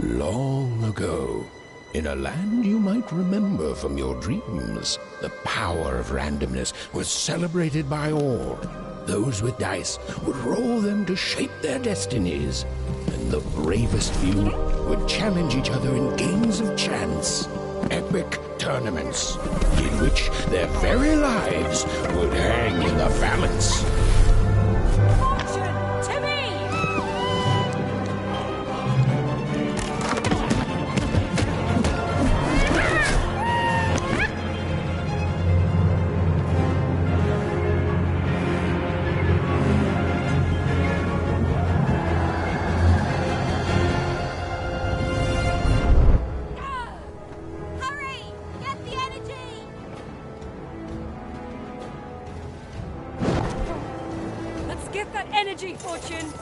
Long ago, in a land you might remember from your dreams, the power of randomness was celebrated by all. Those with dice would roll them to shape their destinies, and the bravest few would challenge each other in games of chance, epic tournaments, in which their very lives would hang in the balance. Get that energy, Fortune!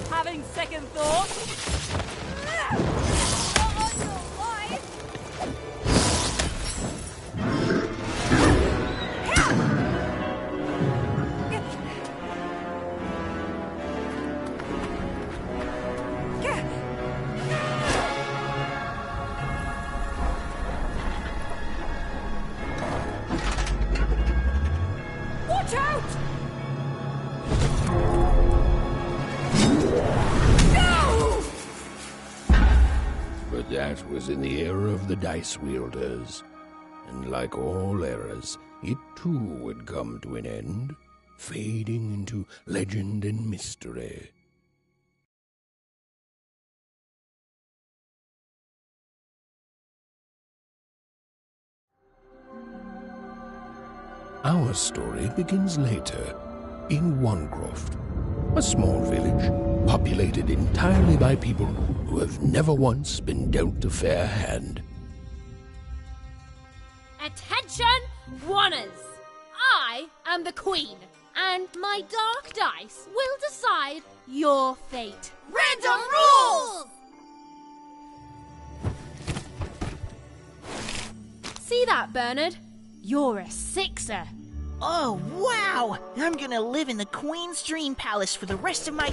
Having second thought? Watch out! But that was in the era of the dice wielders, and like all eras, it too would come to an end, fading into legend and mystery. Our story begins later, in Wanecroft, a small village populated entirely by people who have never once been dealt a fair hand. Attention, Wanners! I am the Queen, and my dark dice will decide your fate. Random rules! See that, Bernard? You're a sixer. Oh, wow! I'm gonna live in the Queen's Dream Palace for the rest of my...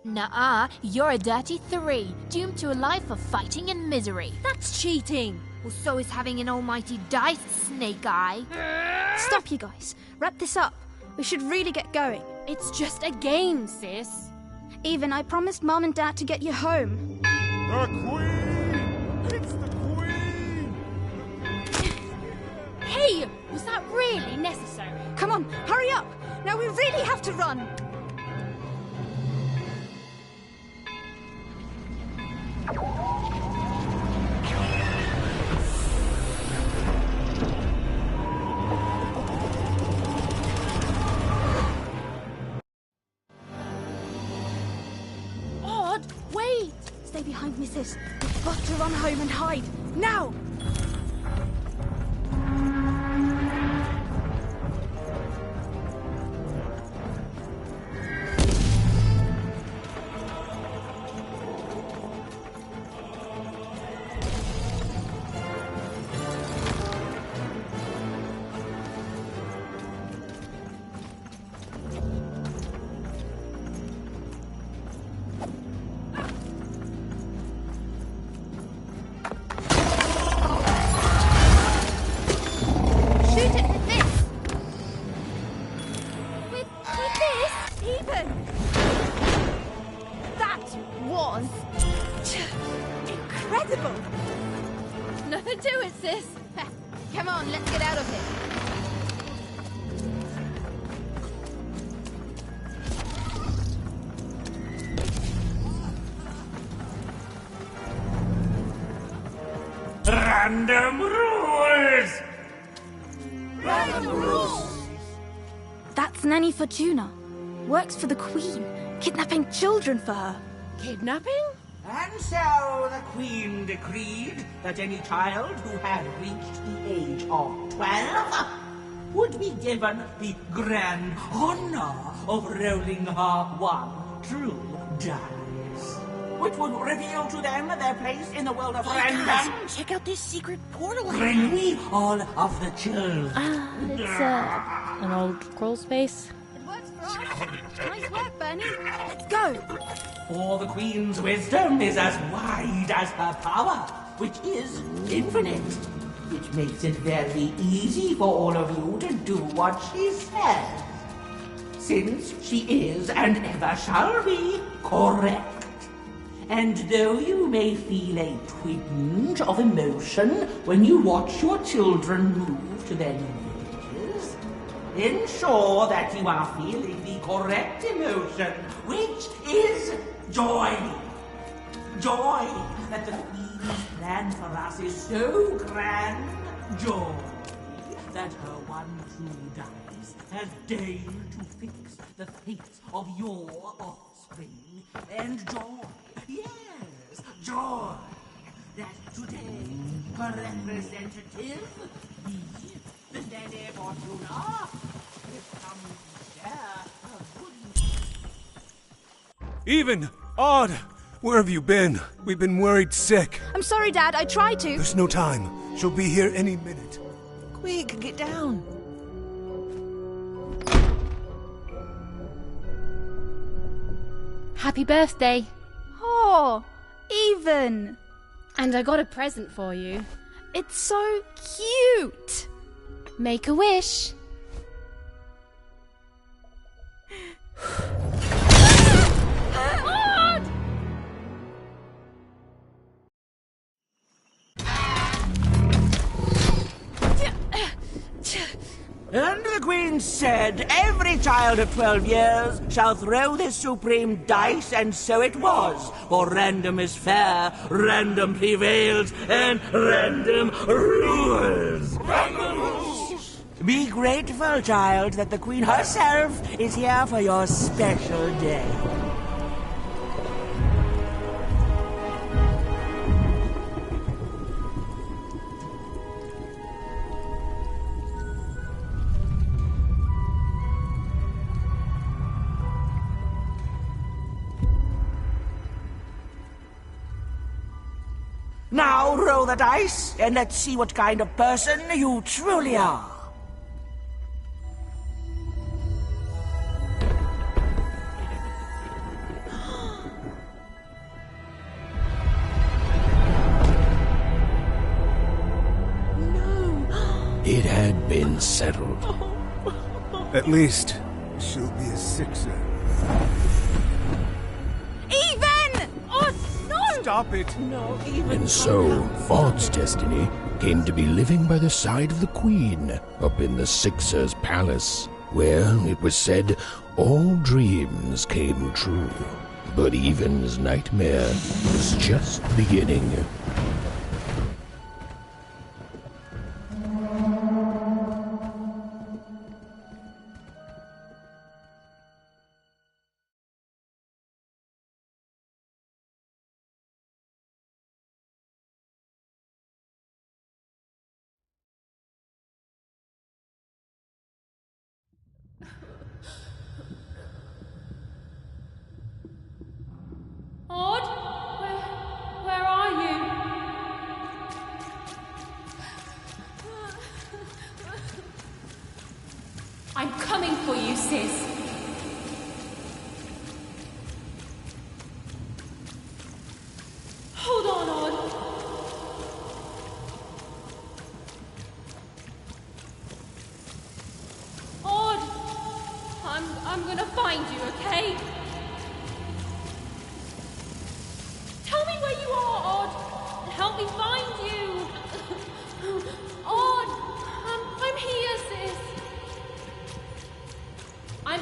Nuh-uh, you're a dirty 3, doomed to a life of fighting and misery. That's cheating. Well, so is having an almighty dice, Snake Eye. Stop, you guys. Wrap this up. We should really get going. It's just a game, sis. Even, I promised Mom and Dad to get you home. The Queen! It's the Queen! Hey, was that really necessary? Come on, hurry up! Now we really have to run! Odd, wait! Stay behind me, sis. We've got to run home and hide. Now! Incredible! Nothing to it, sis. Come on, let's get out of here. Random rules! That's Nanny Fortuna. Works for the Queen, kidnapping children for her. Kidnapping? And so the Queen decreed that any child who had reached the age of 12 would be given the grand honor of rolling her one true dice, which would reveal to them their place in the world of random. Check out this secret portal. Bring me all of the children. It's an old crawl space. It works for us. Nice work, Bernie. Let's go. For the Queen's wisdom is as wide as her power, which is infinite. Which makes it very easy for all of you to do what she says. Since she is, and ever shall be, correct. And though you may feel a twinge of emotion when you watch your children move to their new ages, ensure that you are feeling the correct emotion, which is joy. Joy that the Queen's plan for us is so grand. Joy that her one true dice has deigned to fix the fates of your offspring. And joy, yes, joy, that today her representative, the Lady Fortuna, is come to share her good news. Even! Odd! Where have you been? We've been worried sick. I'm sorry, Dad. I tried to. There's no time. She'll be here any minute. Quick, get down. Happy birthday. Oh, Even. And I got a present for you. It's so cute. Make a wish. And the Queen said, every child of 12 years shall throw this supreme dice, and so it was. For random is fair, random prevails, and random rules. Random rules! Be grateful, child, that the Queen herself is here for your special day. Now roll the dice, and let's see what kind of person you truly are. It had been settled. At least, she'll be a sixer. Even! Oh, no! Stop it! And so, Odd's destiny came to be living by the side of the Queen up in the Sixer's palace, where, it was said, all dreams came true. But Even's nightmare was just beginning. Odd? Where are you? I'm coming for you, sis. Hold on, Odd. Odd! I'm gonna find you, okay? Tell me where you are, Odd. Help me find you. Odd, I'm here, sis. I'm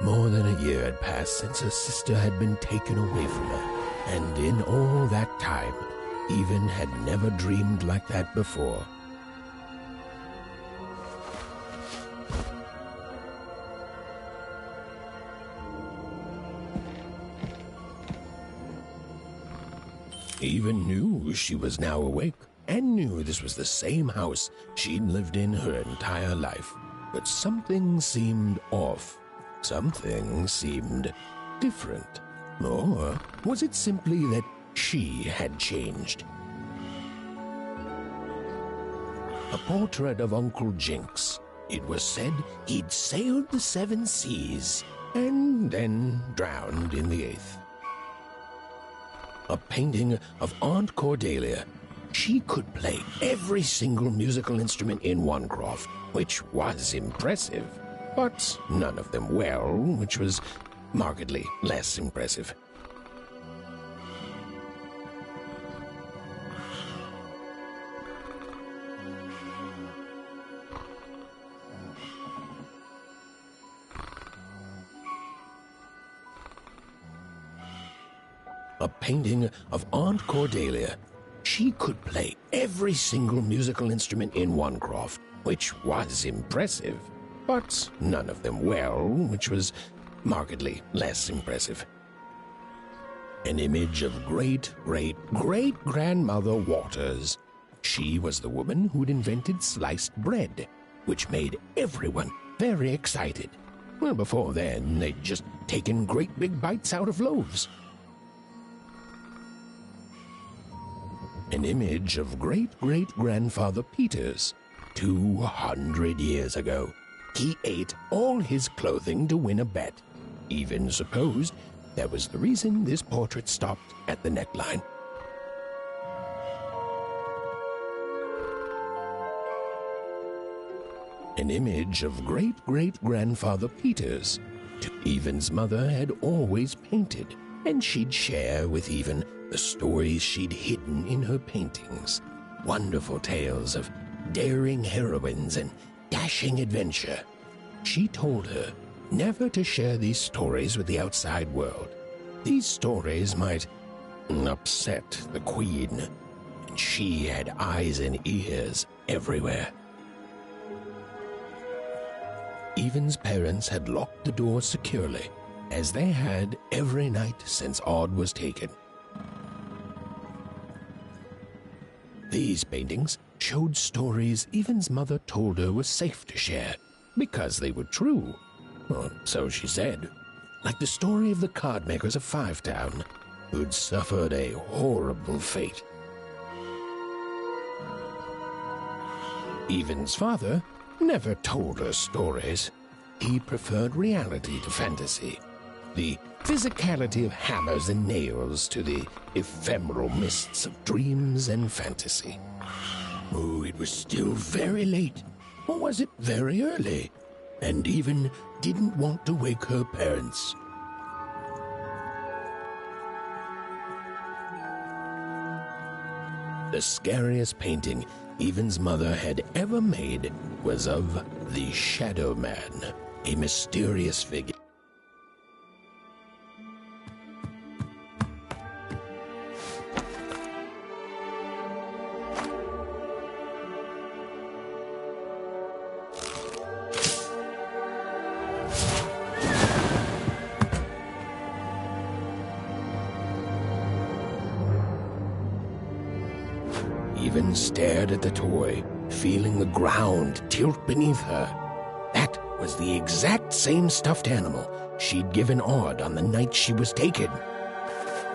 More than a year had passed since her sister had been taken away from her, and in all that time, Even had never dreamed like that before. Even knew she was now awake, and knew this was the same house she'd lived in her entire life. But something seemed off. Something seemed different. Or was it simply that she had changed? A portrait of Uncle Jinx. It was said he'd sailed the 7 seas and then drowned in the 8th. A painting of Aunt Cordelia. She could play every single musical instrument in Wanecroft, which was impressive, but none of them well, which was markedly less impressive. A painting of Aunt Cordelia. She could play every single musical instrument in Wanecroft, which was impressive, but none of them well, which was markedly less impressive. An image of great-great-great-grandmother Waters. She was the woman who'd invented sliced bread, which made everyone very excited. Well, before then, they'd just taken great big bites out of loaves. An image of great-great-grandfather Peters. 200 years ago, he ate all his clothing to win a bet. Even supposed that was the reason this portrait stopped at the neckline. An image of great-great-grandfather Peters. Evan's mother had always painted, and she'd share with Even the stories she'd hidden in her paintings. Wonderful tales of daring heroines and dashing adventure. She told her never to share these stories with the outside world. These stories might upset the Queen, and she had eyes and ears everywhere. Evan's parents had locked the door securely, as they had every night since Odd was taken. These paintings showed stories Evan's mother told her were safe to share, because they were true. Or so she said. Like the story of the card makers of Five Town, who'd suffered a horrible fate. Evan's father never told her stories. He preferred reality to fantasy. The physicality of hammers and nails to the ephemeral mists of dreams and fantasy. Oh, it was still very late, or was it very early? And Even didn't want to wake her parents. The scariest painting Evan's mother had ever made was of the Shadow Man, a mysterious figure. Even stared at the toy, feeling the ground tilt beneath her. That was the exact same stuffed animal she'd given Odd on the night she was taken.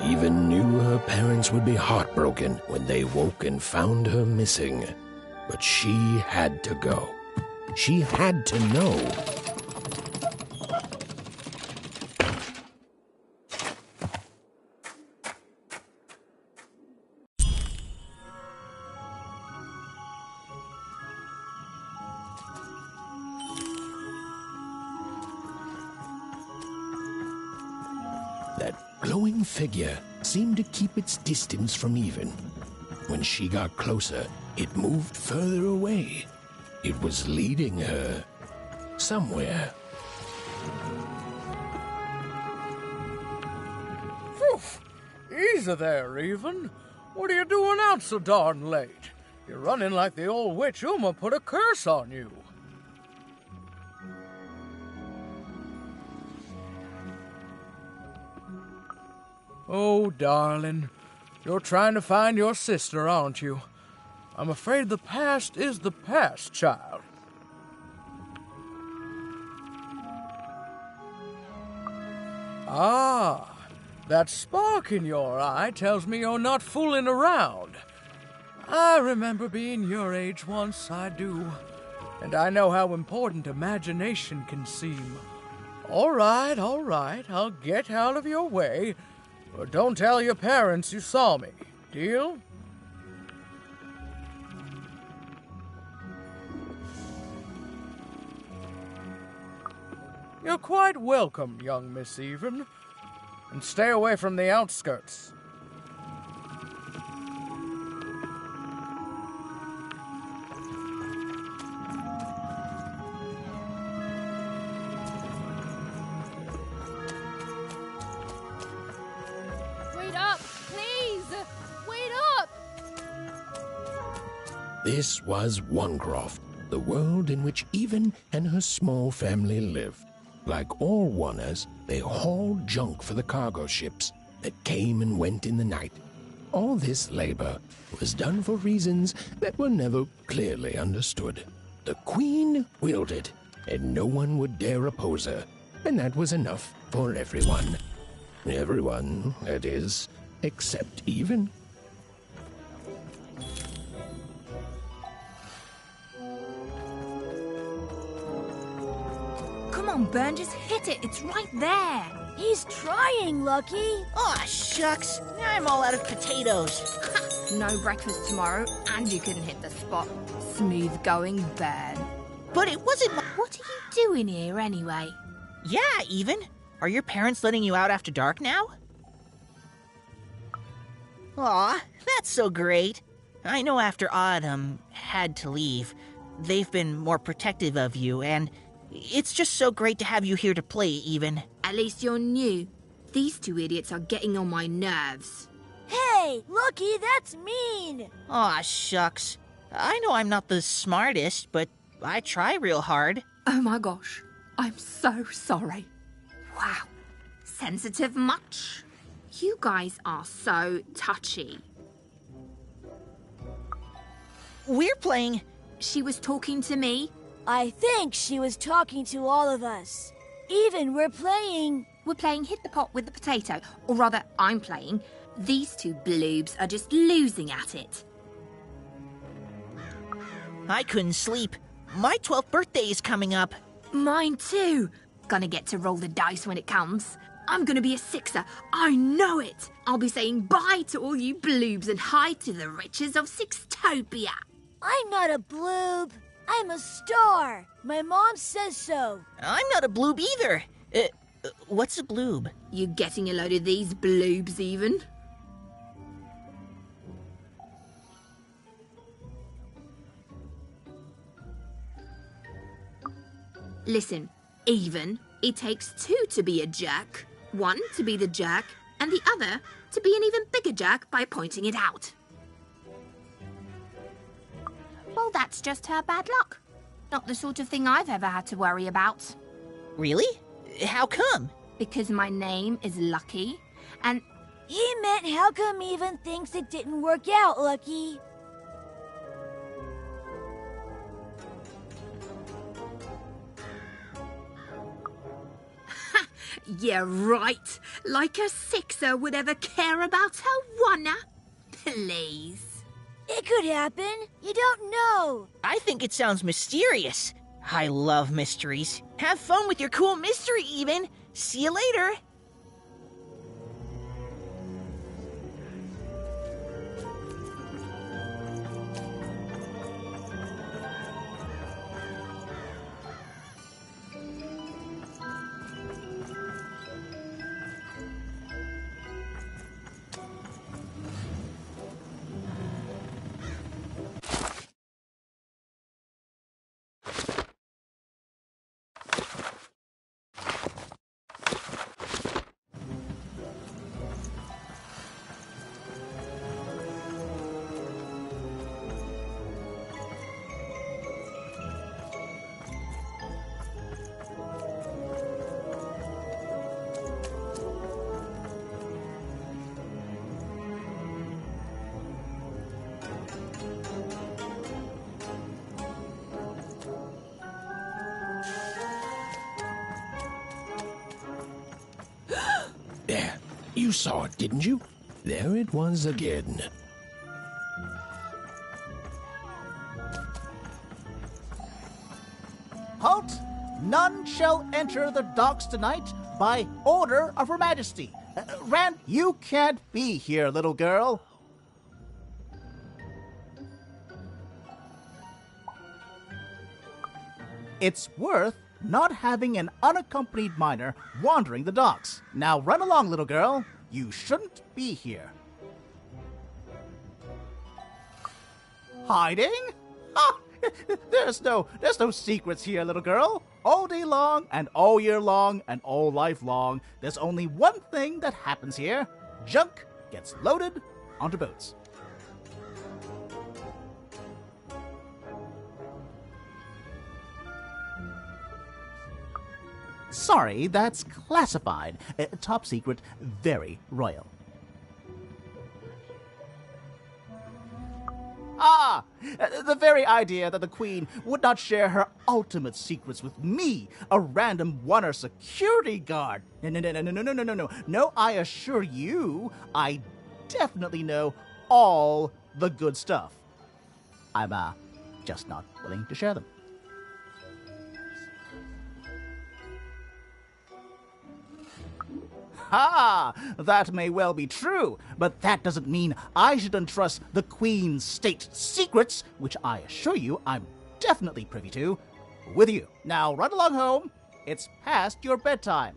Even knew her parents would be heartbroken when they woke and found her missing. But she had to go. She had to know. That glowing figure seemed to keep its distance from Even. When she got closer, it moved further away. It was leading her somewhere. Easy there, Even. What are you doing out so darn late? You're running like the old witch Uma put a curse on you. Oh, darling, you're trying to find your sister, aren't you? I'm afraid the past is the past, child. Ah, that spark in your eye tells me you're not fooling around. I remember being your age once, I do. And I know how important imagination can seem. All right, I'll get out of your way. But don't tell your parents you saw me. Deal? You're quite welcome, young Miss Even. And stay away from the outskirts. Wait up, please! Wait up! This was Onecroft, the world in which Even and her small family lived. Like all Oners, they hauled junk for the cargo ships that came and went in the night. All this labor was done for reasons that were never clearly understood. The Queen willed it, and no one would dare oppose her, and that was enough for everyone. Everyone, that is, except Even. Come on, Ben, just hit it. It's right there. He's trying, Lucky. Aw, shucks. Now I'm all out of potatoes. No breakfast tomorrow, and you couldn't hit the spot. Smooth going, Ben. But it wasn't my... What are you doing here, anyway? Yeah, Even. Are your parents letting you out after dark now? Aw, that's so great. I know after Autumn had to leave, they've been more protective of you, and it's just so great to have you here to play, Even. At least you're new. These two idiots are getting on my nerves. Hey, Lucky, that's mean. Aw, shucks. I know I'm not the smartest, but I try real hard. Oh my gosh, I'm so sorry. Wow, sensitive much? You guys are so touchy. We're playing... She was talking to me. I think she was talking to all of us. Even we're playing... We're playing hit the pot with the potato. Or rather, I'm playing. These two bloobs are just losing at it. I couldn't sleep. My 12th birthday is coming up. Mine too. Gonna get to roll the dice when it comes. I'm gonna be a sixer. I know it. I'll be saying bye to all you bloobs and hi to the riches of Sixtopia. I'm not a bloob. I'm a star. My mom says so. I'm not a bloob either. What's a bloob? You getting a load of these bloobs even? Listen, Even, it takes two to be a jerk. One to be the jerk, and the other to be an even bigger jerk by pointing it out. Well, that's just her bad luck. Not the sort of thing I've ever had to worry about. Really? How come? Because my name is Lucky, and... He meant how come Even thinks it didn't work out, Lucky? Yeah, right. Like a sixer would ever care about her oneer. Please. It could happen. You don't know. I think it sounds mysterious. I love mysteries. Have fun with your cool mystery, Even. See you later. You saw it, didn't you? There it was again. Halt! None shall enter the docks tonight by order of Her Majesty. Rand, you can't be here, little girl. It's worth not having an unaccompanied minor wandering the docks. Now run along, little girl. You shouldn't be here. Hiding? Ah, there's no secrets here, little girl. All day long and all year long and all life long, there's only one thing that happens here. Junk gets loaded onto boats. Sorry, that's classified. Top secret, very royal. Ah! The very idea that the Queen would not share her ultimate secrets with me, a random Oner security guard. No. No, I assure you, I definitely know all the good stuff. I'm, just not willing to share them. Ah, that may well be true, but that doesn't mean I should entrust the Queen's state secrets, which I assure you I'm definitely privy to, with you. Now run along home. It's past your bedtime.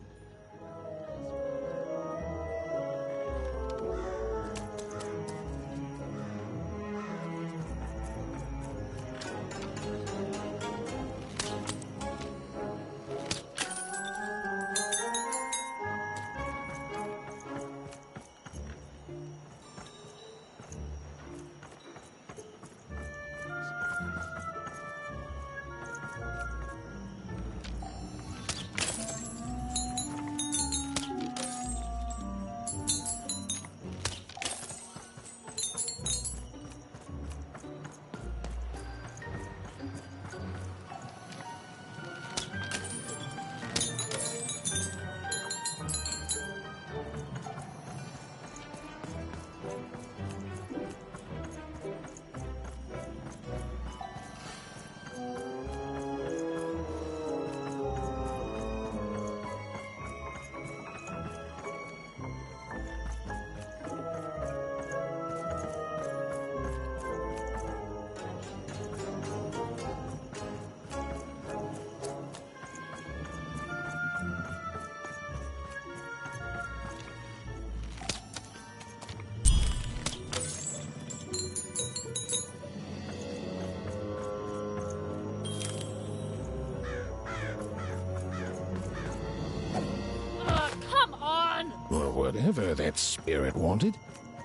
Whatever that spirit wanted,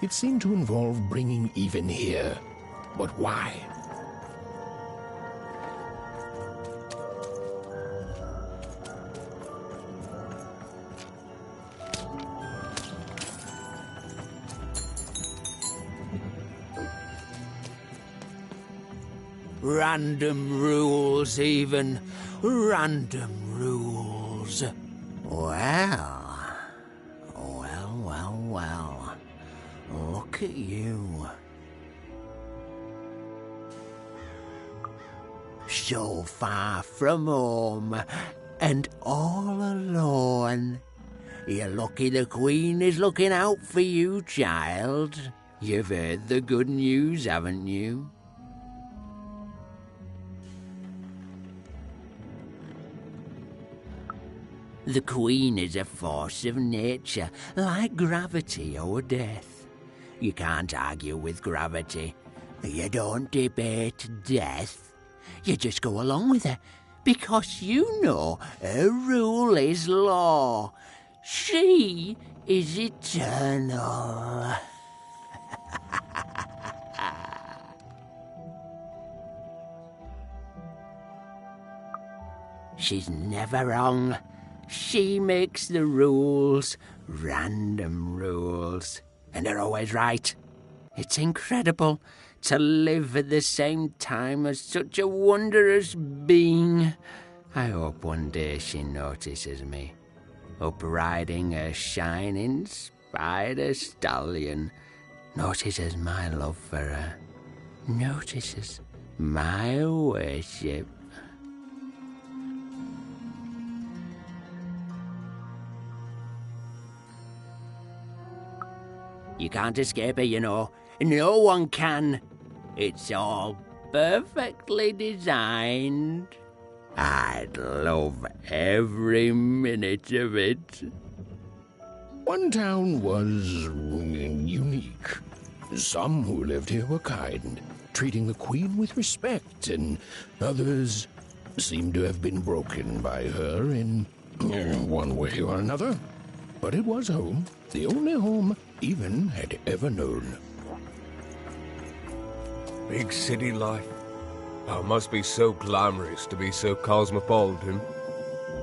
it seemed to involve bringing even here. But why? Random rules, even. Random rules. Well. Look at you. So far from home, and all alone. You're lucky the Queen is looking out for you, child. You've heard the good news, haven't you? The Queen is a force of nature, like gravity or death. You can't argue with gravity. You don't debate death. You just go along with her, because you know her rule is law. She is eternal. She's never wrong. She makes the rules, random rules, and they're always right. It's incredible to live at the same time as such a wondrous being. I hope one day she notices me, up riding a shining by the stallion, notices my love for her, notices my worship. You can't escape it, you know. No one can. It's all perfectly designed. I'd love every minute of it. One town was unique. Some who lived here were kind, treating the queen with respect, and others seemed to have been broken by her in one way or another. But it was home, the only home Even had ever known. Big city life. Oh, it must be so glamorous to be so cosmopolitan.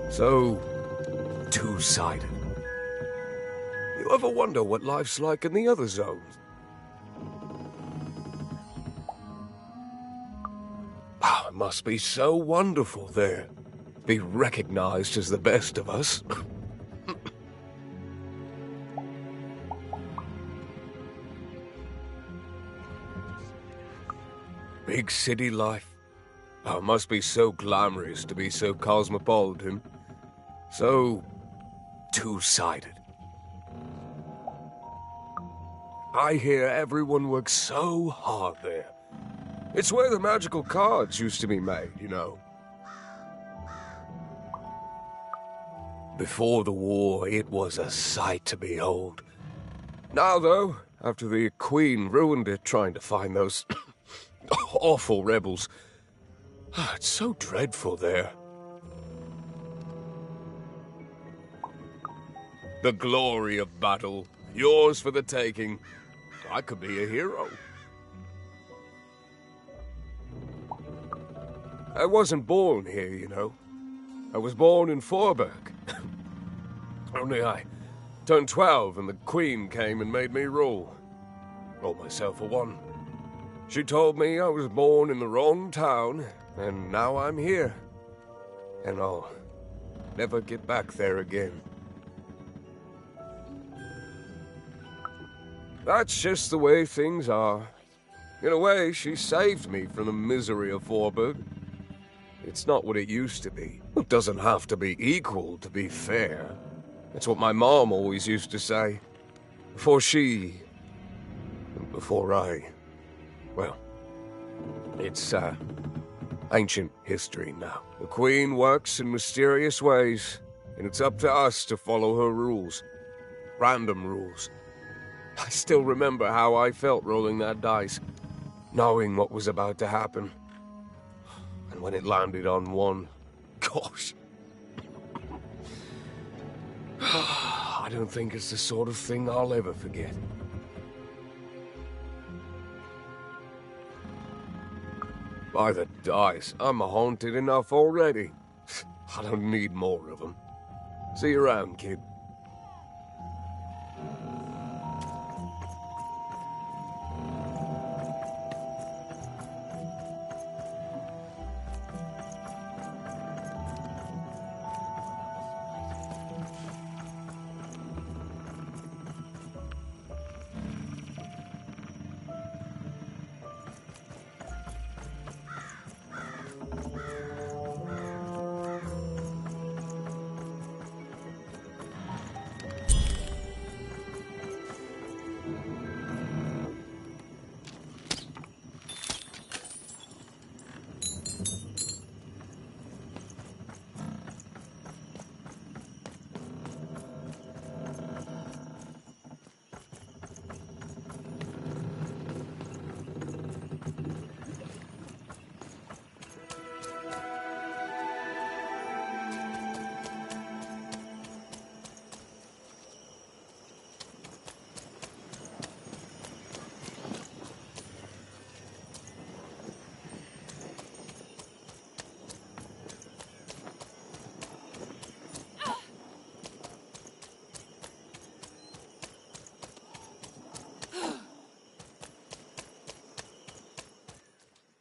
So two-sided. You ever wonder what life's like in the other zones? Oh, it must be so wonderful there. Be recognized as the best of us. Big city life. Oh, it must be so glamorous to be so cosmopolitan. So two-sided. I hear everyone works so hard there. It's where the magical cards used to be made, you know. Before the war, it was a sight to behold. Now, though, after the Queen ruined it trying to find those awful rebels, it's so dreadful there. The glory of battle, yours for the taking. I could be a hero. I wasn't born here, you know. I was born in Forberg. Only I turned 12 and the Queen came and made me rule. Rule myself for one. She told me I was born in the wrong town, and now I'm here. And I'll never get back there again. That's just the way things are. In a way, she saved me from the misery of Forberg. It's not what it used to be. It doesn't have to be equal to be fair. That's what my mom always used to say. Before she... before I... well, it's, ancient history now. The Queen works in mysterious ways, and it's up to us to follow her rules. Random rules. I still remember how I felt rolling that dice, knowing what was about to happen. And when it landed on one, gosh. I don't think it's the sort of thing I'll ever forget. By the dice, I'm haunted enough already. I don't need more of them. See you around, kid.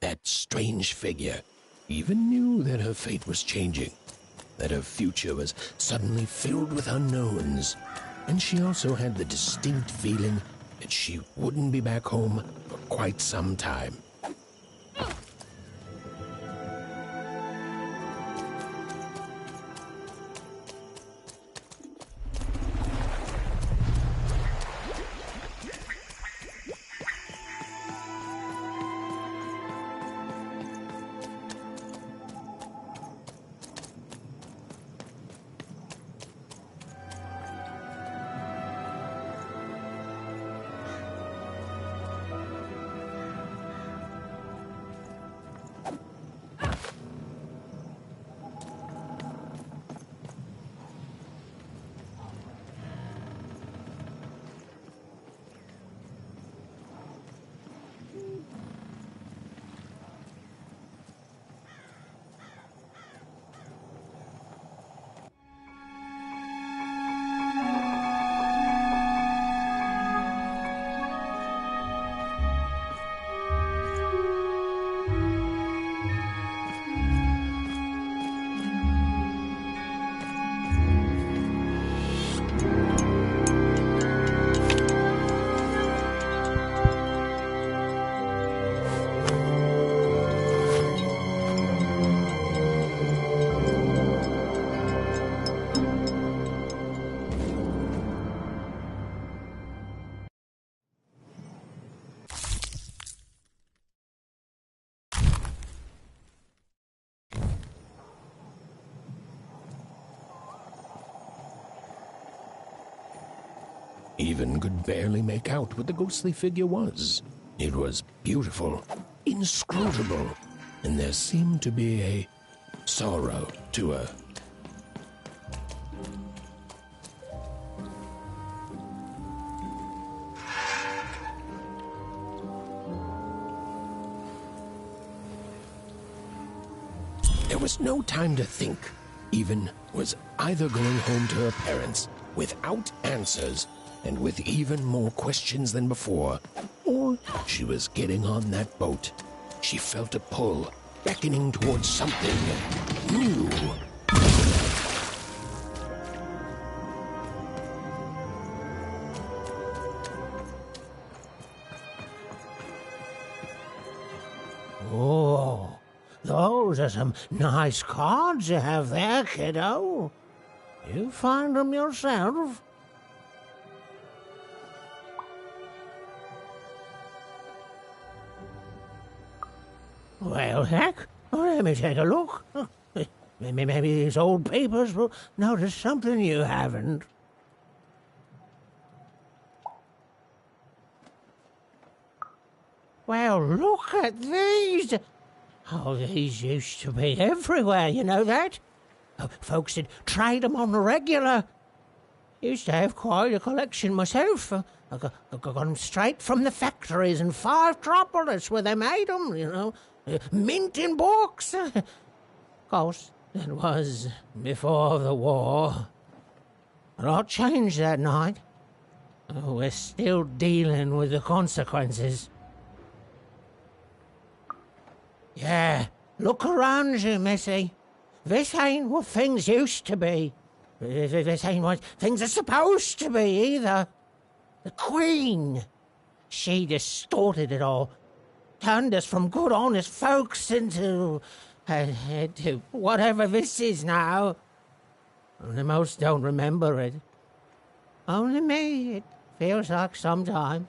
That strange figure even knew that her fate was changing, that her future was suddenly filled with unknowns. and she also had the distinct feeling that she wouldn't be back home for quite some time. Even could barely make out what the ghostly figure was. It was beautiful, inscrutable, and there seemed to be a sorrow to her. There was no time to think. Even was either going home to her parents without answers and with even more questions than before, or she was getting on that boat. She felt a pull, beckoning towards something new. Oh, those are some nice cards you have there, kiddo. You find them yourself? Well, heck, let me take a look. Maybe these old papers will notice something you haven't. Well, look at these. Oh, these used to be everywhere, you know that? Folks would trade them on the regular. Used to have quite a collection myself. I got them straight from the factories in 5 Tropolis where they made them, you know. Mint in books. Of course, that was before the war. A lot changed that night. We're still dealing with the consequences. Yeah, look around you, Missy. This ain't what things used to be. This ain't what things are supposed to be, either. The Queen, she distorted it all. Turned us from good, honest folks into whatever this is now. Only most don't remember it. Only me, it feels like sometimes.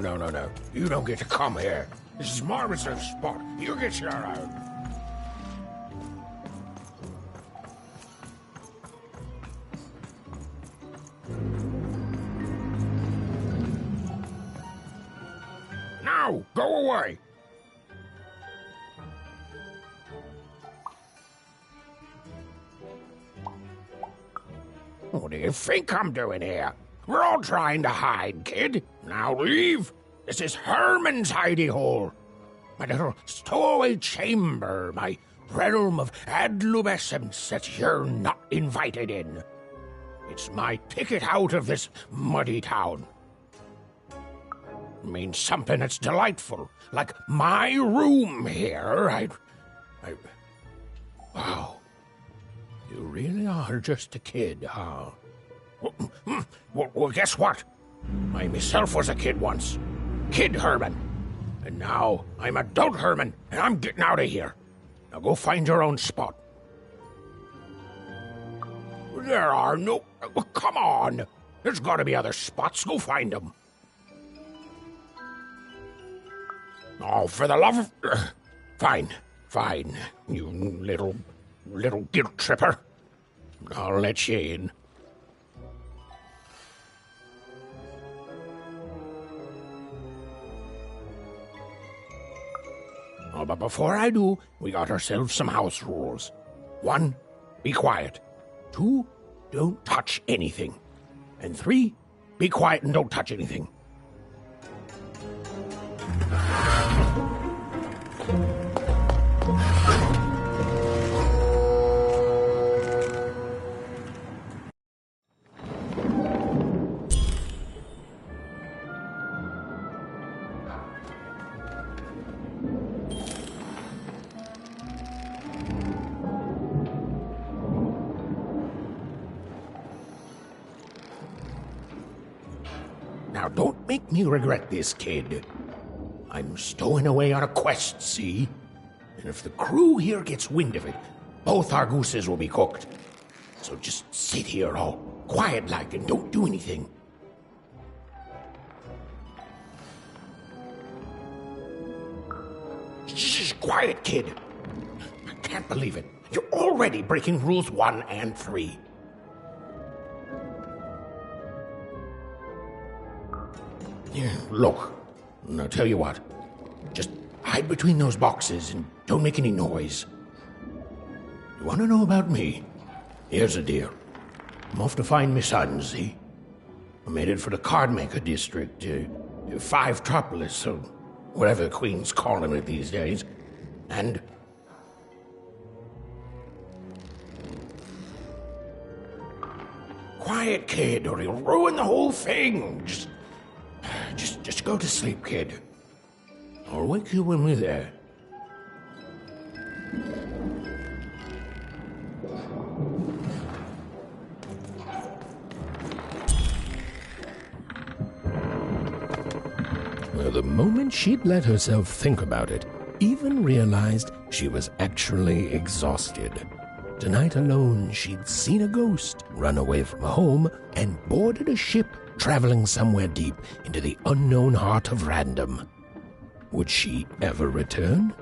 No. You don't get to come here. This is my reserved spot. You get your own. Now, go away. What do you think I'm doing here? We're all trying to hide, kid. Now leave. This is Herman's hidey hole. My little stowaway chamber, my realm of adolescence that you're not invited in. It's my ticket out of this muddy town. It means something that's delightful, like my room here. Wow. You really are just a kid, huh? Well, guess what? I myself was a kid once. Kid Herman. And now I'm adult Herman, and I'm getting out of here. Now go find your own spot. There are no... come on. There's got to be other spots. Go find them. Oh, for the love of... Fine. You little guilt tripper. I'll let you in. Oh, but before I do, we got ourselves some house rules. 1, be quiet. 2, don't touch anything. And 3, be quiet and don't touch anything. Now, don't make me regret this, kid. I'm stowing away on a quest, see? And if the crew here gets wind of it, both our gooses will be cooked. So just sit here all quiet-like and don't do anything. Shh, quiet, kid. I can't believe it. You're already breaking rules 1 and 3. Yeah, look, I'll tell you what. Just hide between those boxes and don't make any noise. You want to know about me? Here's the deal. I'm off to find my son, see? I'm headed for the Card Maker district, 5-tropolis, or whatever the Queen's calling it these days. And... quiet, kid, or he'll ruin the whole thing. Just go to sleep, kid. I'll wake you when we're there. Well, the moment she'd let herself think about it, even realized she was actually exhausted. Tonight alone, she'd seen a ghost, run away from home, and boarded a ship traveling somewhere deep into the unknown heart of random. Would she ever return?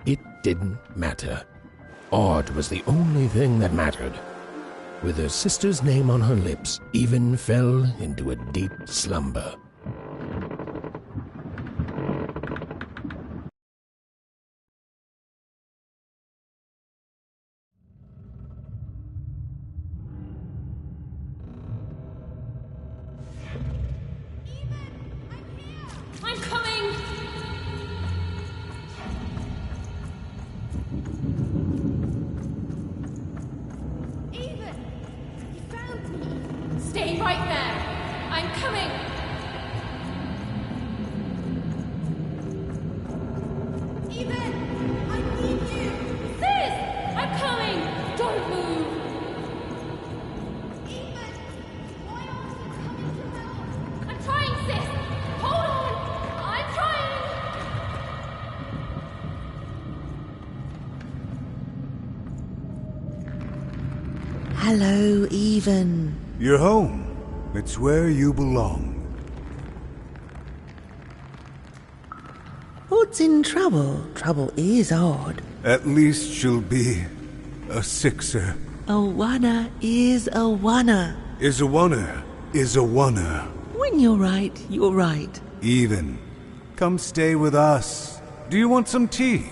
It didn't matter. Odd was the only thing that mattered. With her sister's name on her lips, Even fell into a deep slumber. I'm coming! Even! You found me! Stay right there! I'm coming! Even! I need you! Sis! I'm coming! Don't move! Even! Why aren't you coming to help? I'm trying, sis! Hold on! I'm trying! Hello, Even. You're home. It's where you belong. Odd's in trouble. Trouble is odd. At least she'll be a sixer. A wanna is a wanna. Is a wanna. Is a wanna. When you're right, you're right. Even. Come stay with us. Do you want some tea?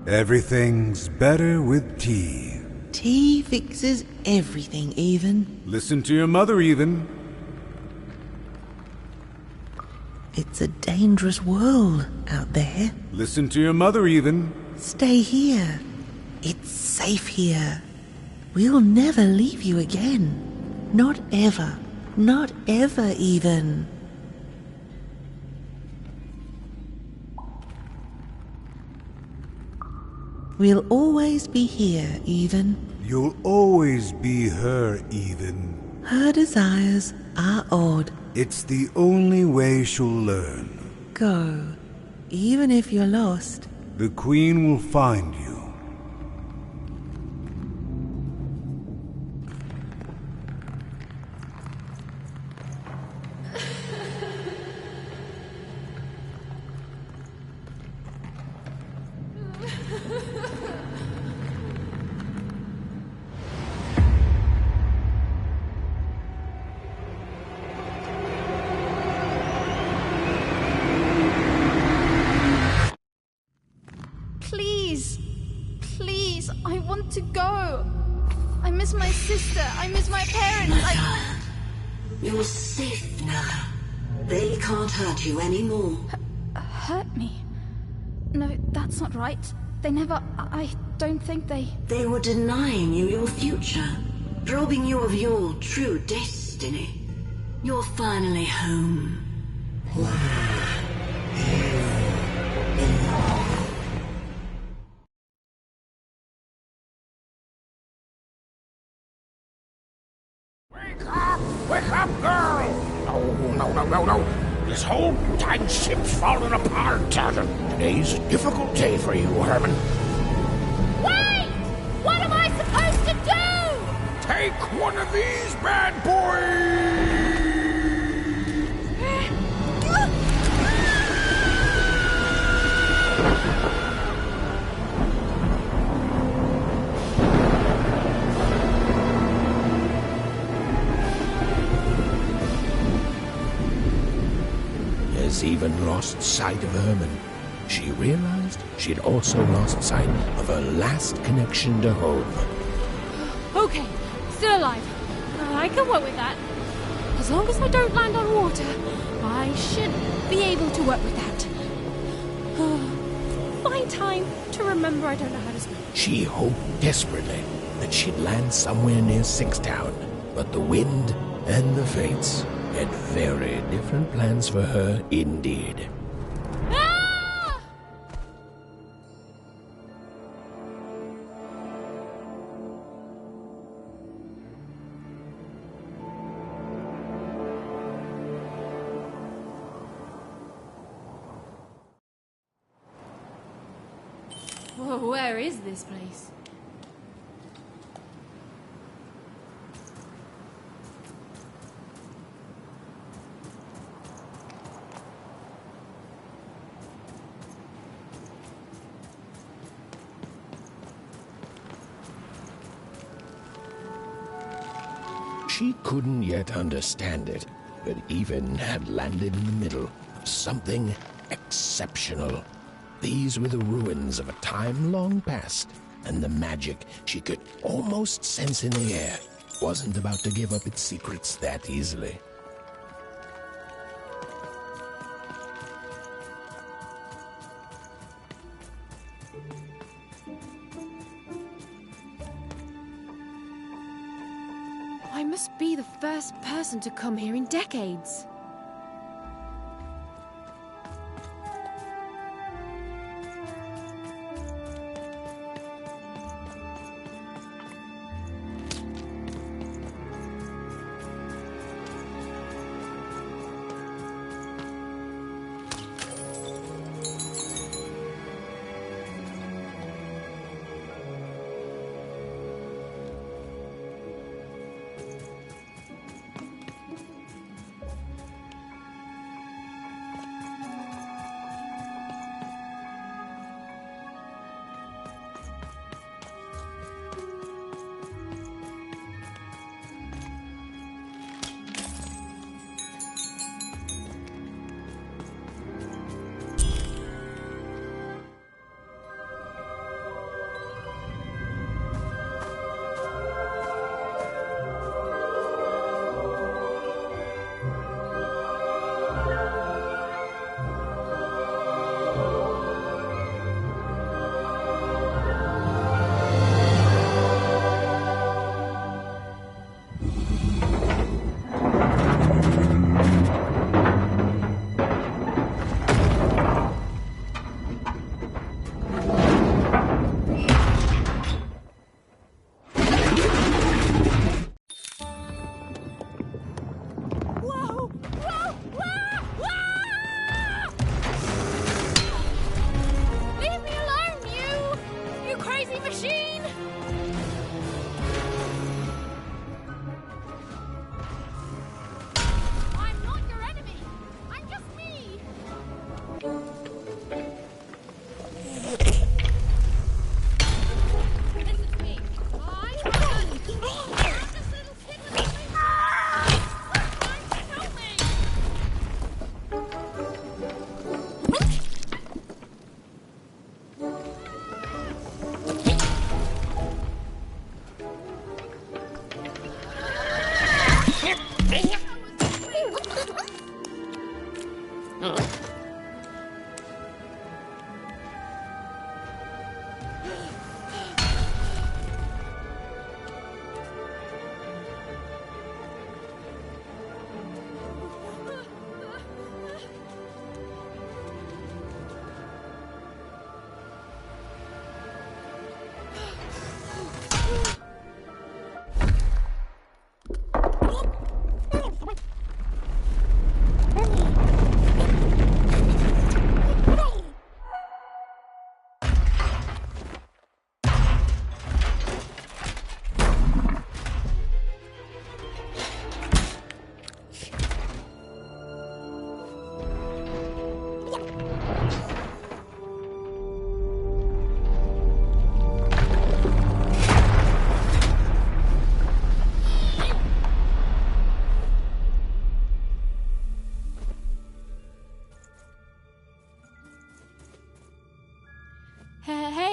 Everything's better with tea. Tea fixes everything, Even. Listen to your mother, Even. It's a dangerous world out there. Listen to your mother, Even. Stay here. It's safe here. We'll never leave you again. Not ever. Not ever, Even. We'll always be here, Even. You'll always be her, Even. Her desires are odd. It's the only way she'll learn. Go. Even if you're lost. The Queen will find you. Please. Please, I want to go. I miss my sister. I miss my parents. You're safe now. They can't hurt you anymore. Hurt me? No, that's not right. They never... I don't think they... They were denying you your future, robbing you of your true destiny. You're finally home. Wake up, girl! No. This whole time ship's falling apart. Today's a difficult day for you, Herman. Wait! What am I supposed to do? Take one of these bad boys! Has even lost sight of Herman. She realized she'd also lost sight of her last connection to home. Okay, still alive. I can work with that. As long as I don't land on water, I should be able to work with that. Find time to remember I don't know how to swim. She hoped desperately that she'd land somewhere near Sixtown, but the wind and the fates had very different plans for her indeed. Ah! Whoa, where is this place? She couldn't yet understand it, but Even had landed in the middle of something exceptional. These were the ruins of a time long past, and the magic she could almost sense in the air wasn't about to give up its secrets that easily. I must be the first person to come here in decades.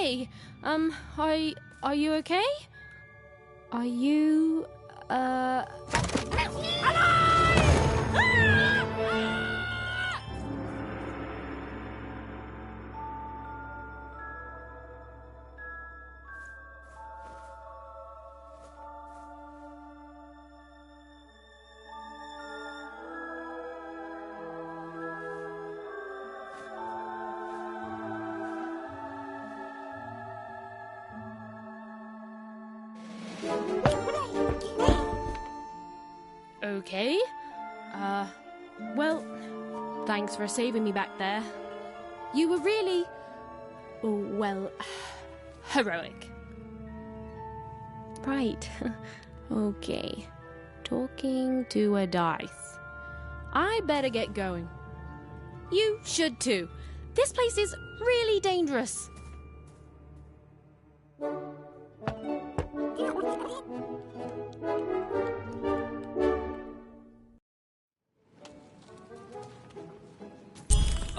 Hey, are you okay? Are you, okay. Well, thanks for saving me back there. You were really, well, heroic. Right. Okay. Talking to a dice. I better get going. You should too. This place is really dangerous.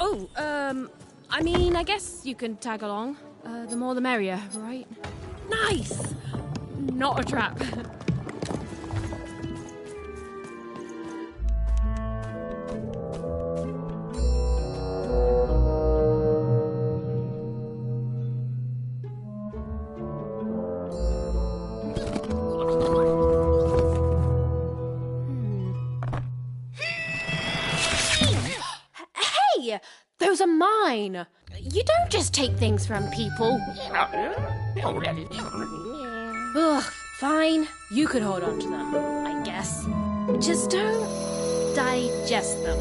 Oh, I mean, I guess you can tag along. The more the merrier, right? Nice! Not a trap. Hey! Those are mine! You don't just take things from people. Ugh, fine. You could hold on to them, I guess. Just don't digest them.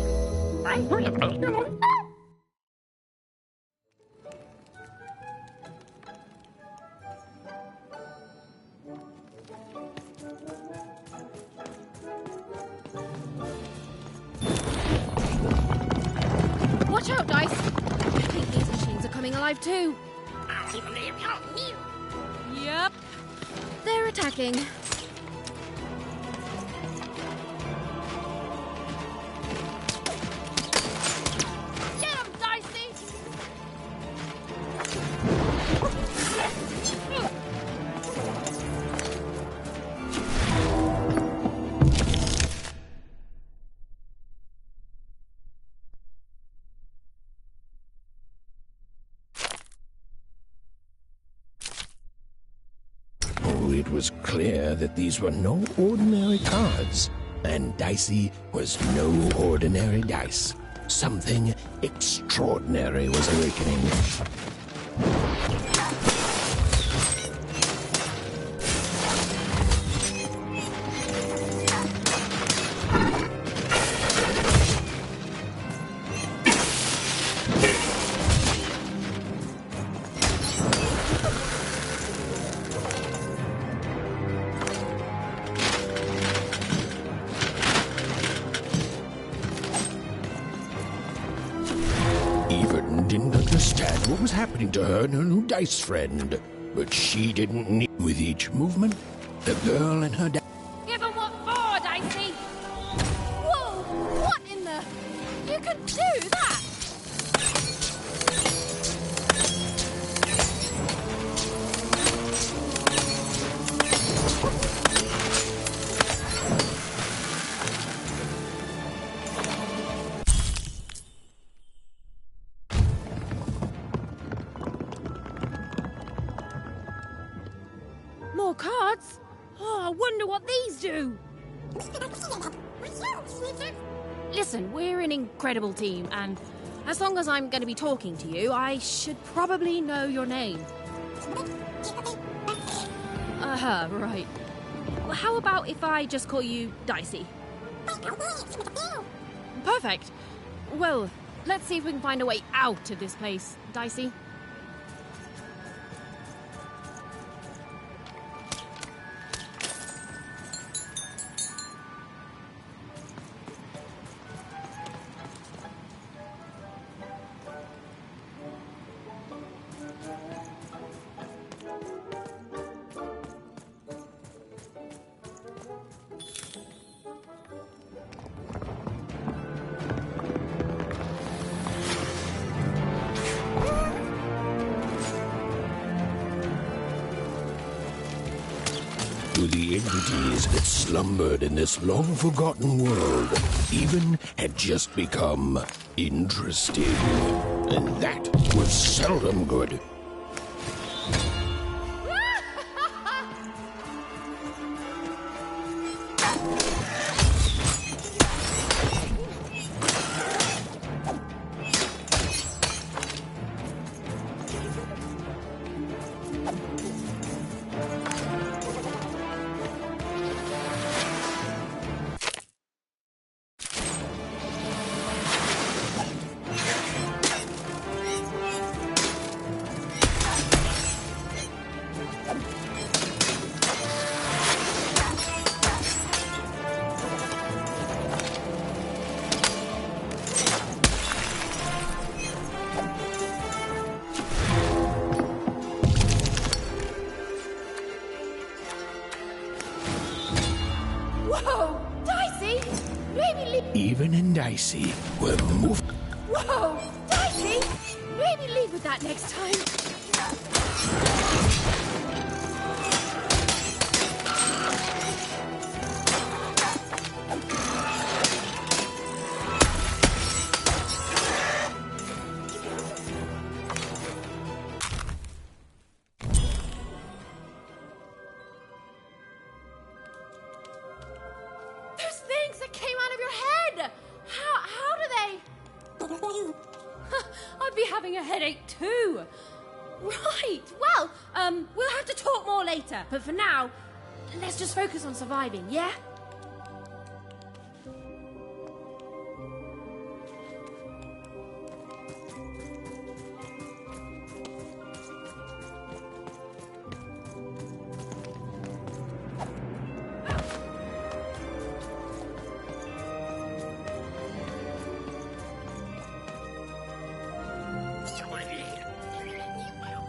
Watch out, Dice! I think these machines are coming alive too. Yep. They're attacking. Get 'em, Dicey! It was clear that these were no ordinary cards, and Dicey was no ordinary dice. Something extraordinary was awakening. Everton didn't understand what was happening to her and her new dice friend, but she didn't need. With each movement, the girl and her dice. Give 'em what for, Dicey! Whoa! What in the... You can do that! More cards? Oh, I wonder what these do. Listen, we're an incredible team, and as long as I'm going to be talking to you, I should probably know your name. Right. Well, how about if I just call you Dicey? Perfect. Well, let's see if we can find a way out of this place, Dicey. the entities that slumbered in this long-forgotten world even had just become interesting. And that was seldom good. Whoa! Dicey! Maybe leave... Even and Dicey were moved. Whoa! Dicey! Maybe leave with that next time. Those things that came out of your head! How do they... I'd be having a headache too. Right, well, we'll have to talk more later. But for now, let's just focus on surviving, yeah?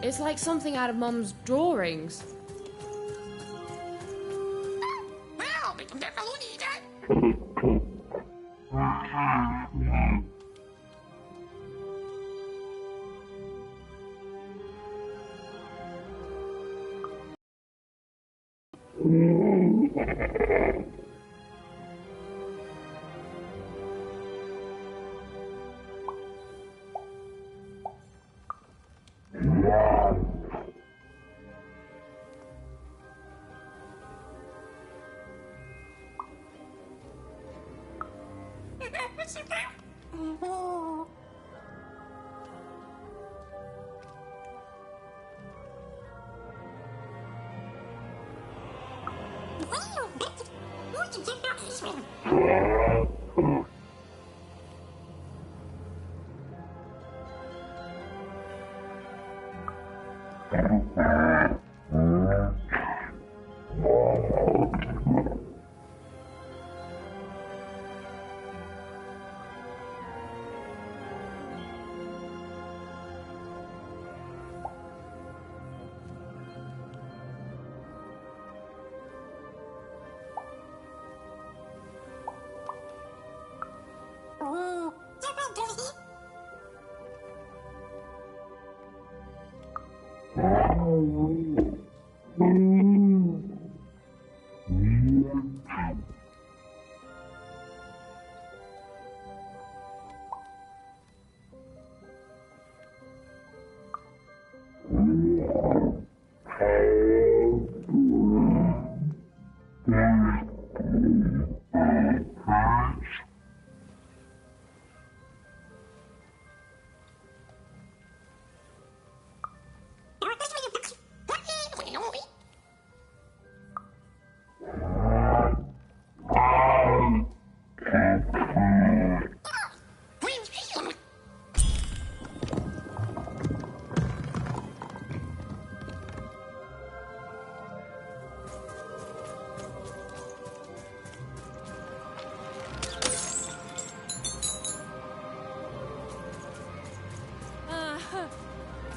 It's like something out of Mum's drawings.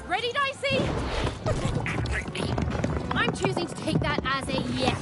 Ready, Dicey? I'm choosing to take that as a yes.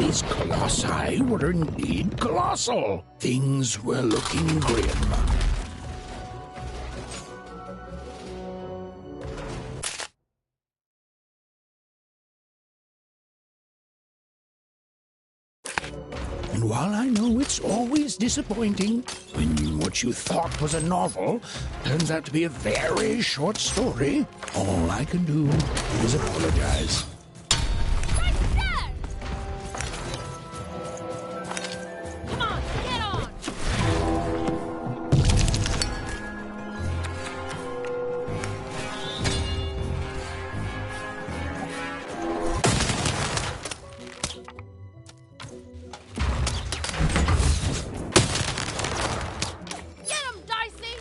These colossi were indeed colossal. Things were looking grim. And while I know it's always disappointing when what you thought was a novel turns out to be a very short story, all I can do is apologize. Come on, get on! Get him, Dicey!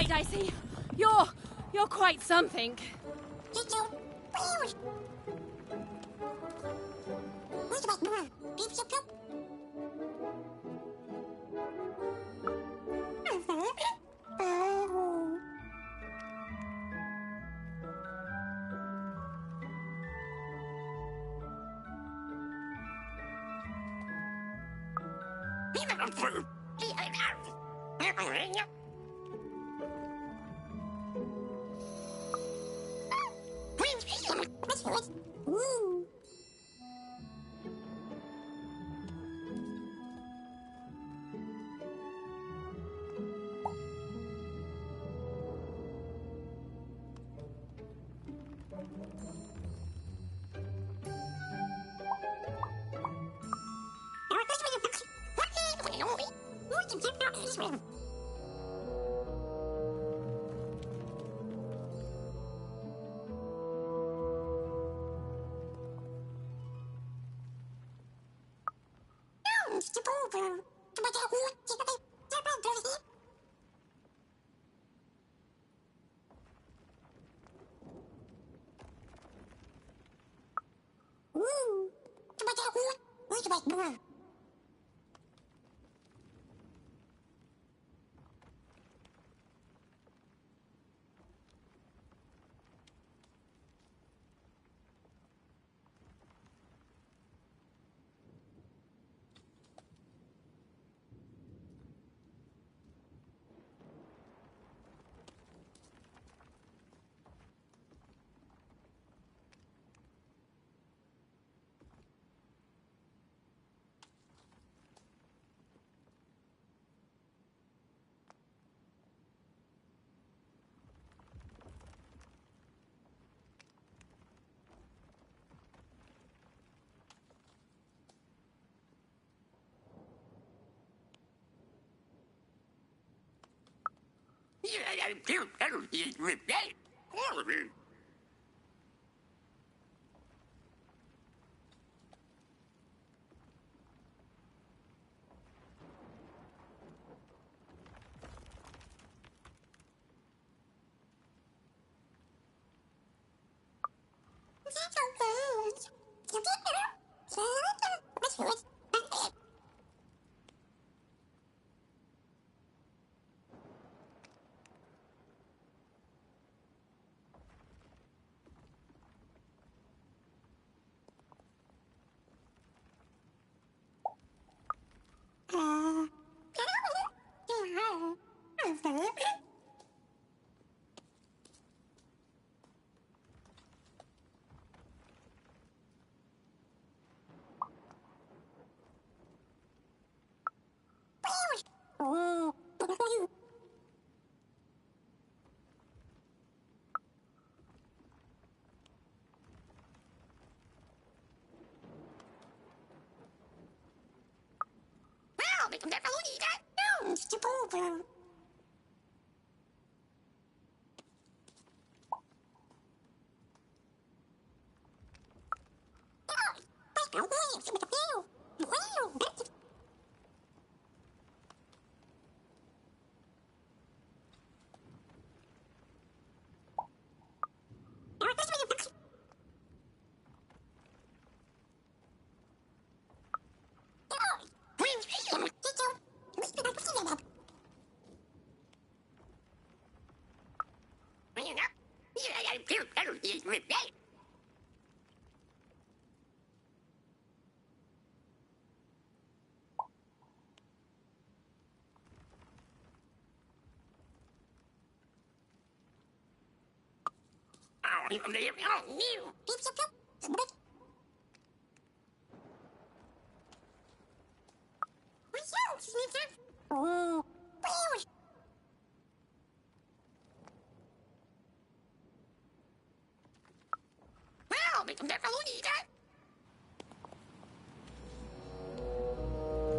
Dicey. You're quite something.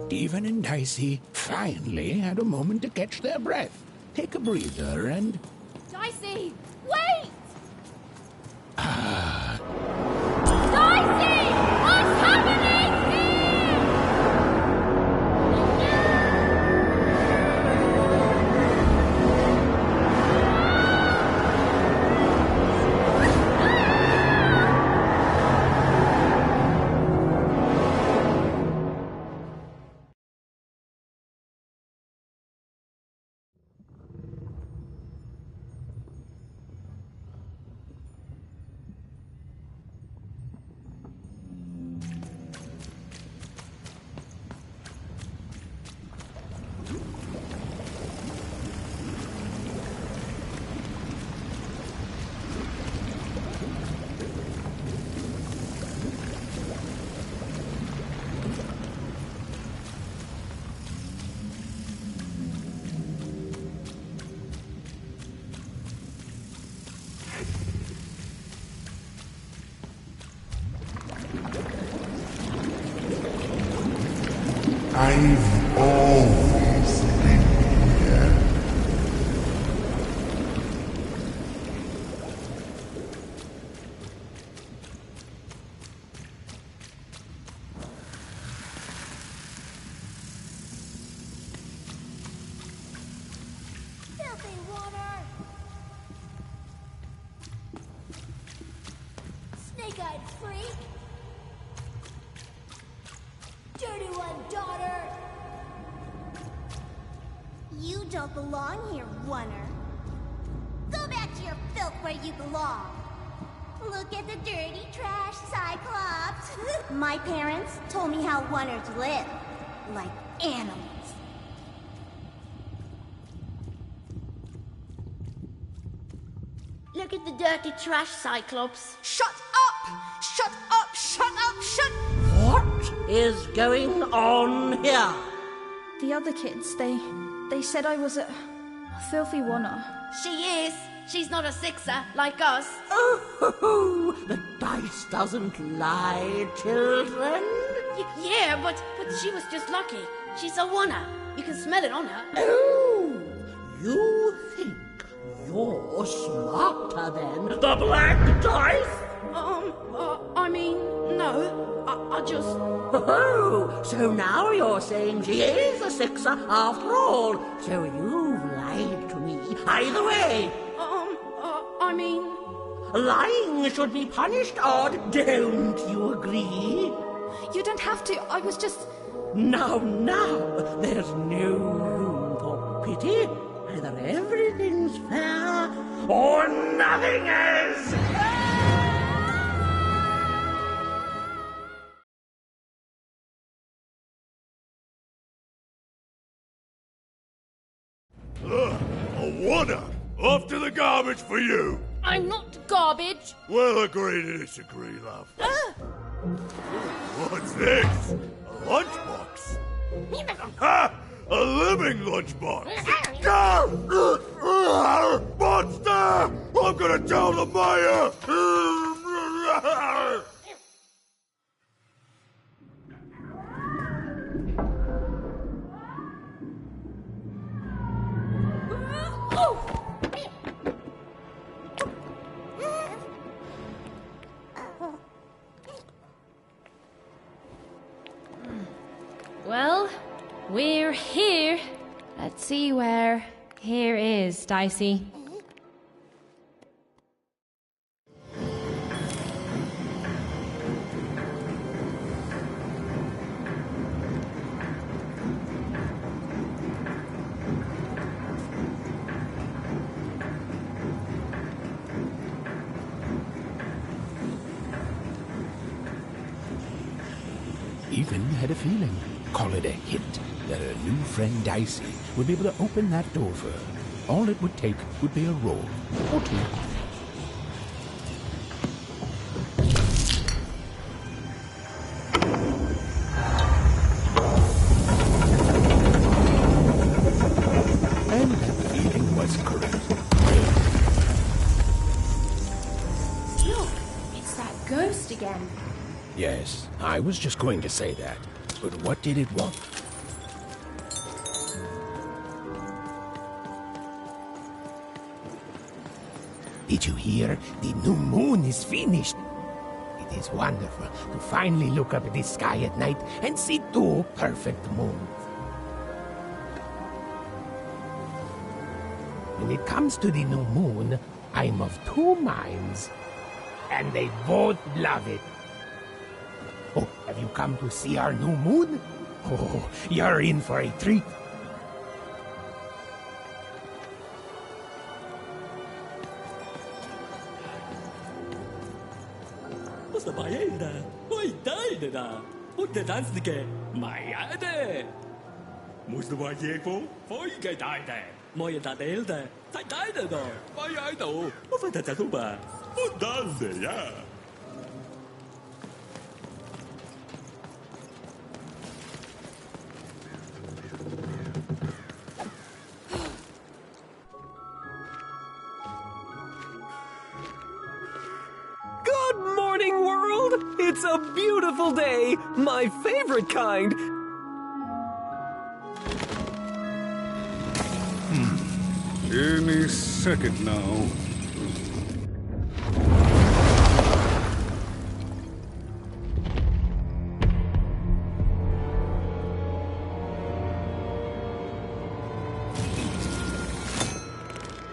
Stephen and Dicey finally had a moment to catch their breath, take a breather, and... Dicey, wait! Ah, Dicey! What's happening I've always been here. Filthy water! Snake-eyed freak! Dirty one, daughter! You don't belong here, Oner. Go back to your filth where you belong. Look at the dirty trash, Cyclops. My parents told me how Oners live. Like animals. Look at the dirty trash, Cyclops. Shut up! Shut up! Shut up! Shut... What is going on here? The other kids, they said I was a filthy Oner. She is. She's not a sixer like us. Oh, the dice doesn't lie, children. Yeah, but she was just lucky. She's a Oner. You can smell it on her. Oh, you think You're smarter than the black dice? I mean, no. I just... Oh, so now you're saying she is a sixer after all. So you've lied to me. Either way. I mean... Lying should be punished, Odd. Don't you agree? You don't have to. I was just... Now, there's no room for pity. Either everything's fair or nothing is. A one-up! Off to the garbage for you! I'm not garbage. We'll agree to disagree, love. What's this? A lunchbox? Ha! A living lunchbox! Monster! I'm gonna tell the mayor! Well, we're here. Let's see where here is, Dicey. Even had a feeling, call it a hit, that her new friend Dicey would be able to open that door for her. All it would take would be a roll or two. And that feeling was correct. Look, it's that ghost again. Yes, I was just going to say that. But what did it want? Did you hear? The new moon is finished. It is wonderful to finally look up at the sky at night and see two perfect moons. When it comes to the new moon, I'm of two minds. And they both love it. Oh, have you come to see our new moon? Oh, you're in for a treat. Måste bara ge det. Oj, där det där. Och det där sticker. Maja det. Måste bara ge på. Oj, det där det. Moja där det. Där det då. Maja då. Och för det där bara. Och där det, ja. Good morning, world! It's a beautiful day, my favorite kind. Any second now.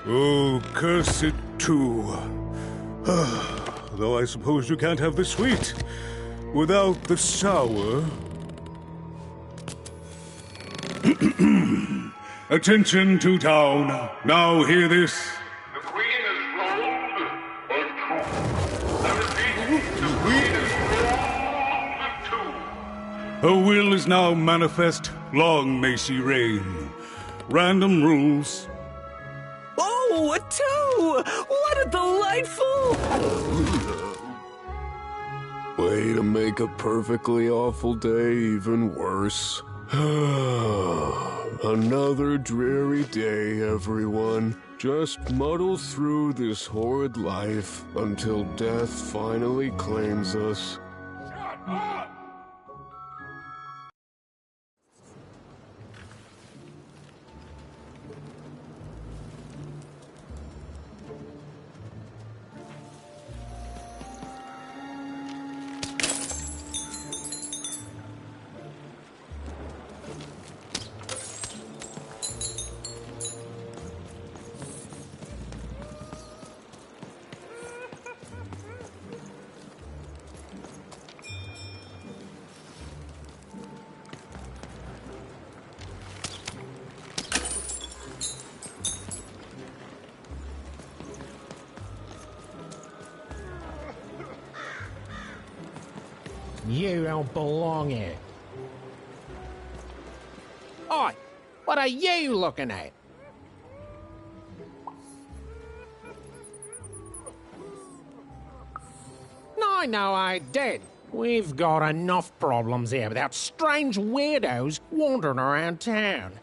Oh, curse it too. Though I suppose you can't have the sweet without the sour. Attention to town. Now hear this. The Queen is rolled on two. I repeat, the Queen is rolled on two. Her will is now manifest. Long may she reign. Random rules. Oh, a two! What a delightful... Way to make a perfectly awful day even worse. Another dreary day, everyone. Just muddle through this horrid life until death finally claims us. You don't belong here. Oi! What are you looking at? No, I did. We've got enough problems here without strange weirdos wandering around town.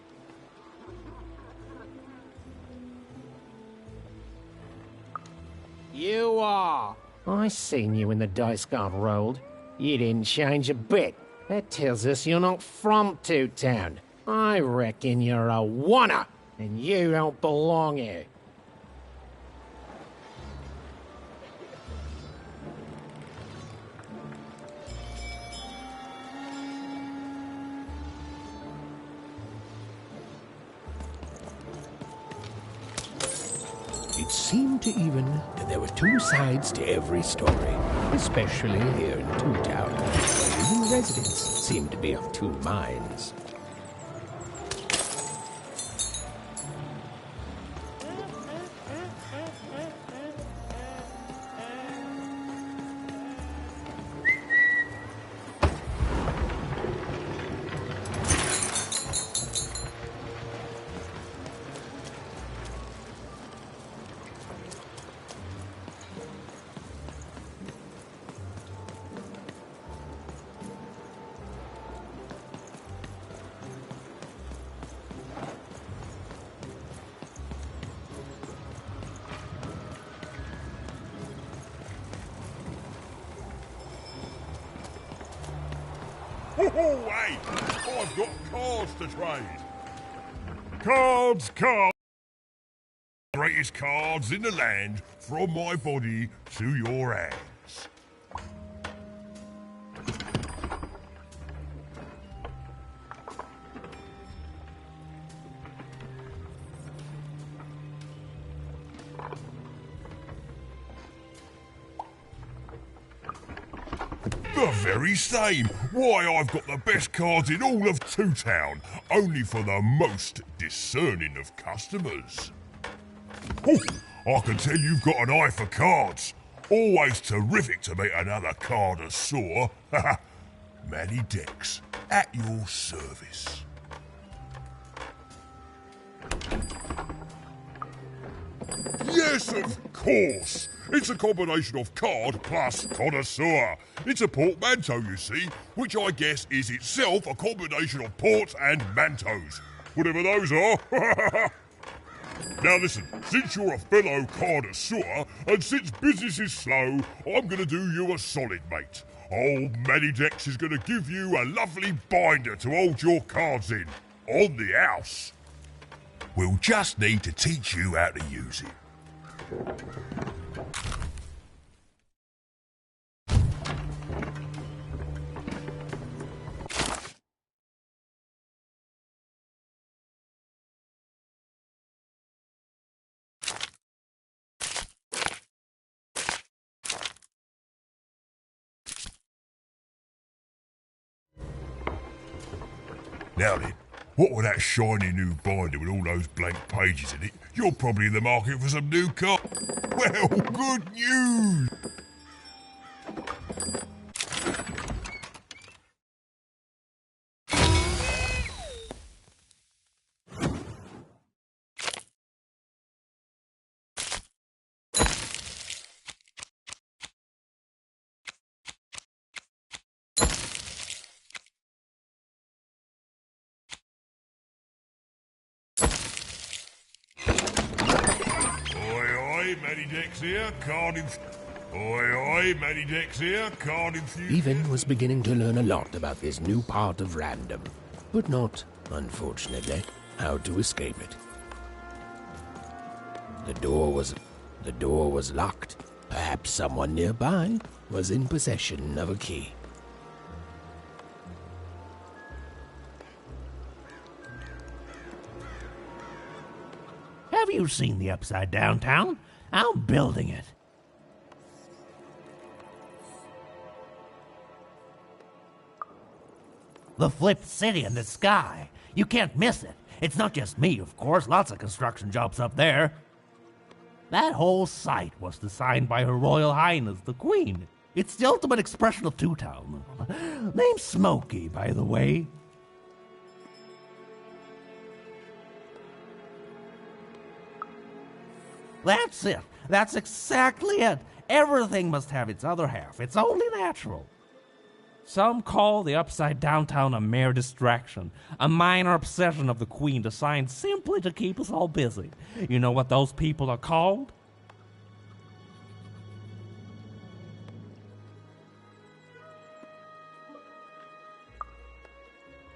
You are. I seen you when the dice got rolled. You didn't change a bit. That tells us you're not from Two Town. I reckon you're a oner, and you don't belong here. It seemed to even that there were two sides to every story, especially here in Two Town, where even residents seemed to be of two minds. Oh, hey! I've got cards to trade. Cards! Greatest cards in the land from my body to your hands. The very same. Why, I've got the best cards in all of Two Town, only for the most discerning of customers. Oh, I can tell you've got an eye for cards. Always terrific to meet another connoisseur. Manny Dex, at your service. Yes, of course. It's a combination of card plus connoisseur. It's a portmanteau, you see, which I guess is itself a combination of ports and mantos. Whatever those are. Now listen, since you're a fellow connoisseur, and since business is slow, I'm going to do you a solid, mate. Old Manny Dex is going to give you a lovely binder to hold your cards in, on the house. We'll just need to teach you how to use it. Now then, what with that shiny new binder with all those blank pages in it, you're probably in the market for some new cards. Well, good news! Manny Dex here, card Manny Dex here, card infused. Even was beginning to learn a lot about this new part of random, but not, unfortunately, how to escape it. The door was locked. Perhaps someone nearby was in possession of a key. Have you seen the Upside Down Town? I'm building it. The flipped city in the sky. You can't miss it. It's not just me, of course. Lots of construction jobs up there. That whole site was designed by Her Royal Highness the Queen. It's the ultimate expression of Two-Town. Name's Smokey, by the way. That's it. That's exactly it. Everything must have its other half. It's only natural. Some call the upside downtown a mere distraction, a minor obsession of the Queen designed simply to keep us all busy. You know what those people are called?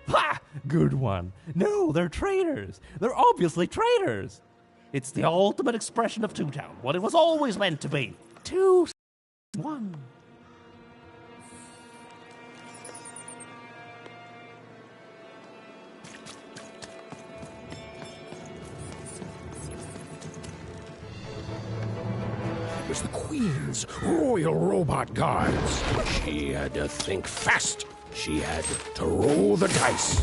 Ha! Good one. No, they're traitors. They're obviously traitors. It's the ultimate expression of Two-Town, what it was always meant to be. 2, 1. It was the Queen's Royal Robot Guards. She had to think fast. She had to roll the dice.